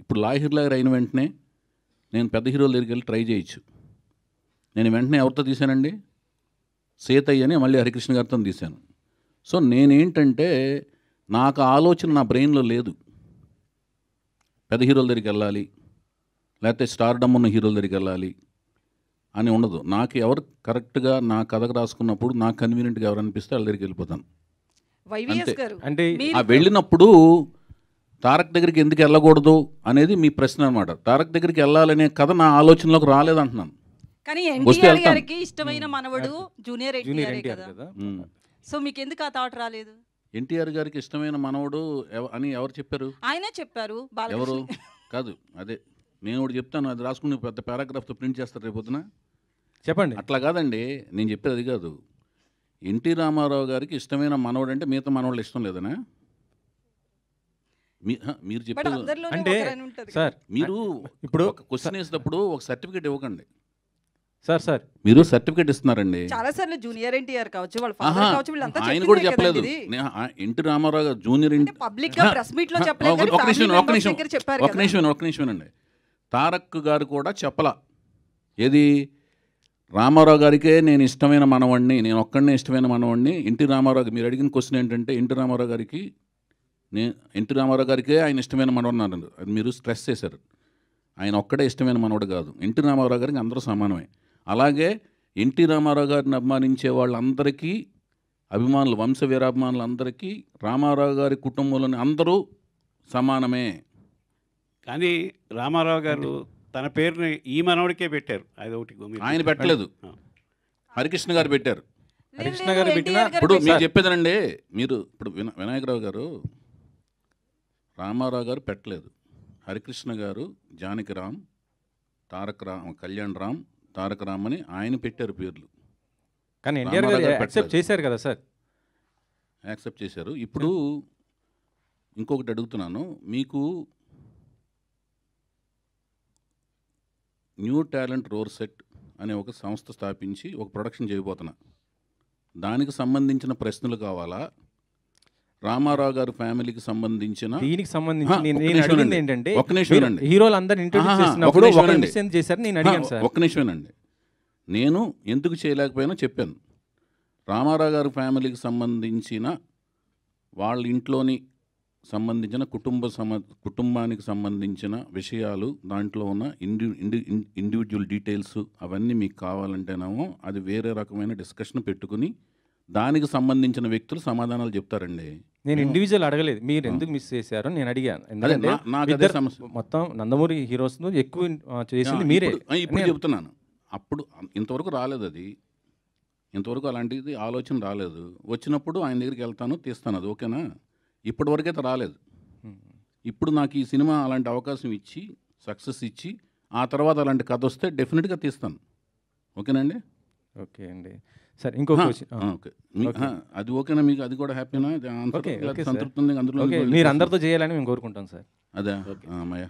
ఇప్పుడు లాహిర్ అయిన వెంటనే నేను పెద్ద హీరోల దగ్గరికి వెళ్ళి ట్రై చేయొచ్చు. నేను వెంటనే ఎవరితో తీశానండి, సీతయ్య అని మళ్ళీ హరికృష్ణ గారితో తీశాను. సో నేనేంటంటే నాకు ఆలోచన నా బ్రెయిన్లో లేదు పెద్ద హీరోల దగ్గరికి వెళ్ళాలి, లేకపోతే స్టార్డమ్ ఉన్న హీరోల దగ్గరికి వెళ్ళాలి అని ఉండదు. నాకు ఎవరు కరెక్ట్గా నా కథకు రాసుకున్నప్పుడు నాకు కన్వీనియంట్గా ఎవరు అనిపిస్తే వాళ్ళ దగ్గరికి వెళ్ళిపోతాను. అంటే ఆ వెళ్ళినప్పుడు తారక్ దగ్గరికి ఎందుకు వెళ్ళకూడదు అనేది మీ ప్రశ్న అనమాట. తారక్ దగ్గరికి వెళ్ళాలనే కథ నా ఆలోచనలోకి రాలేదంటున్నాను. కానీ ఎన్టీఆర్ గారికి ఇష్టమైన మనవడు జూనియర్ ఎన్టీఆర్ కదా, సో మీకు ఎందుకు ఆ థాట్ రాలేదు? ఎన్టీఆర్ గారికి ఇష్టమైన మనవడు అని ఎవరు చెప్పారు? ఆయనే చెప్పారు. ఎవరు కాదు, అదే నేను ఒకటి చెప్తాను, అది రాసుకుని పెద్ద పారాగ్రాఫ్తో ప్రింట్ చేస్తారు రేపొద్దున. చెప్పండి. అట్లా కాదండి, నేను చెప్పేది అది కాదు. ఎన్టీ రామారావు గారికి ఇష్టమైన మనవడు అంటే మిగతా మనవాళ్ళు ఇష్టం లేదనా? మీరు చెప్పేది అంటే సార్, మీరు ఇప్పుడు ఒక క్వశ్చన్ వేసినప్పుడు ఒక సర్టిఫికేట్ ఇవ్వకండి సార్. మీరు సర్టిఫికేట్ ఇస్తున్నారండి. చాలా సార్లు జూనియర్ ఎన్టీఆర్ కావచ్చు, వాళ్ళ ఫాదర్ కావచ్చు, వీళ్ళంతా ఆయన కూడా చెప్పలేదు. ఎన్టీ రామారావు గారు జూనియర్ పబ్లిక్ గా ప్రెస్ మీట్ లో చెప్పలేదు. ఒక నిమిషం అండి. తారక్ గారు కూడా చెప్పలా. ఏది, రామారావు గారికే నేను ఇష్టమైన మనవాడిని, నేను ఒక్కడనే ఇష్టమైన మనవాడిని. ఎన్టీ రామారావు మీరు అడిగిన క్వశ్చన్ ఏంటంటే ఎన్టీ రామారావు గారికే ఆయన ఇష్టమైన మనవడు. అది మీరు స్ట్రెస్ చేశారు. ఆయన ఒక్కడే ఇష్టమైన మనవడు కాదు, ఎన్టీ రామారావు గారికి అందరూ సమానమే. అలాగే ఎన్టీ రామారావు గారిని అభిమానించే వాళ్ళందరికీ, అభిమానులు, వంశ వీరాభిమానులందరికీ రామారావు గారి కుటుంబంలోని అందరూ సమానమే. కానీ రామారావు గారు తన పేరుని ఈ మనవడికే పెట్టారు. అది ఒకటి ఆయన పెట్టలేదు, హరికృష్ణ గారు పెట్టారు. హరికృష్ణ గారు పెట్టిన ఇప్పుడు మీరు చెప్పేదనండి, మీరు ఇప్పుడు వినాయకరావు గారు రామారావు గారు పెట్టలేదు, హరికృష్ణ గారు జానకి రామ్, కళ్యాణ్ రామ్, తారక రామ్ అని ఆయన పెట్టారు పేర్లు. కానీ ఎన్టీఆర్ గారు యాక్సెప్ట్ చేశారు కదా సార్? యాక్సెప్ట్ చేశారు. ఇప్పుడు ఇంకొకటి అడుగుతున్నాను, మీకు న్యూ టాలెంట్ రోర్ సెట్ అనే ఒక సంస్థ స్థాపించి ఒక ప్రొడక్షన్ చేయబోతున్నా. దానికి సంబంధించిన ప్రశ్నలు కావాలా, రామారావు గారి ఫ్యామిలీకి సంబంధించిన దీనికి సంబంధించి నేను అడిగింది ఏంటంటే, ఒక్క నిమిషం హీరోలందరూ ఇంట్రొడ్యూస్ చేసినప్పుడు ఒక నిమిషం చేశారు, నేను అడిగాను సార్. ఒక్క నిమిషమేనండి. నేను ఎందుకు చేయలేకపోయినా చెప్పాను. రామారావు గారి ఫ్యామిలీకి సంబంధించిన వాళ్ళ ఇంట్లోని సంబంధించిన కుటుంబానికి సంబంధించిన విషయాలు, దాంట్లో ఉన్న ఇండివిజువల్ డీటెయిల్స్ అవన్నీ మీకు కావాలంటేనేమో అది వేరే రకమైన డిస్కషన్ పెట్టుకుని దానికి సంబంధించిన వ్యక్తులు సమాధానాలు చెప్తారండి. నేను ఇండివిజువల్ అడగలేదు, మీరు ఎందుకు మిస్ చేశారు నేను అడిగాను. ఎందుకంటే మొత్తం నందమూరి హీరోస్ ఎక్కువ చేసింది మీరే. ఇప్పుడు చెప్తున్నాను, అప్పుడు ఇంతవరకు రాలేదు, అది ఇంతవరకు అలాంటిది ఆలోచన రాలేదు. వచ్చినప్పుడు ఆయన దగ్గరికి వెళ్తాను, తీస్తాను, అది ఓకేనా? ఇప్పటి వరకైతే రాలేదు. ఇప్పుడు నాకు ఈ సినిమా అలాంటి అవకాశం ఇచ్చి సక్సెస్ ఇచ్చి ఆ తర్వాత అలాంటి కథ వస్తే డెఫినెట్గా తీస్తాను. ఓకేనండి? ఓకే అండి. సరే, ఇంకో ఓకే, అది ఓకేనా మీకు? అది కూడా హ్యాపీనా? సంతృప్తి ఉంది అందులో? మీరు అందరితో చేయాలని మేము కోరుకుంటాం సార్. అదే మయ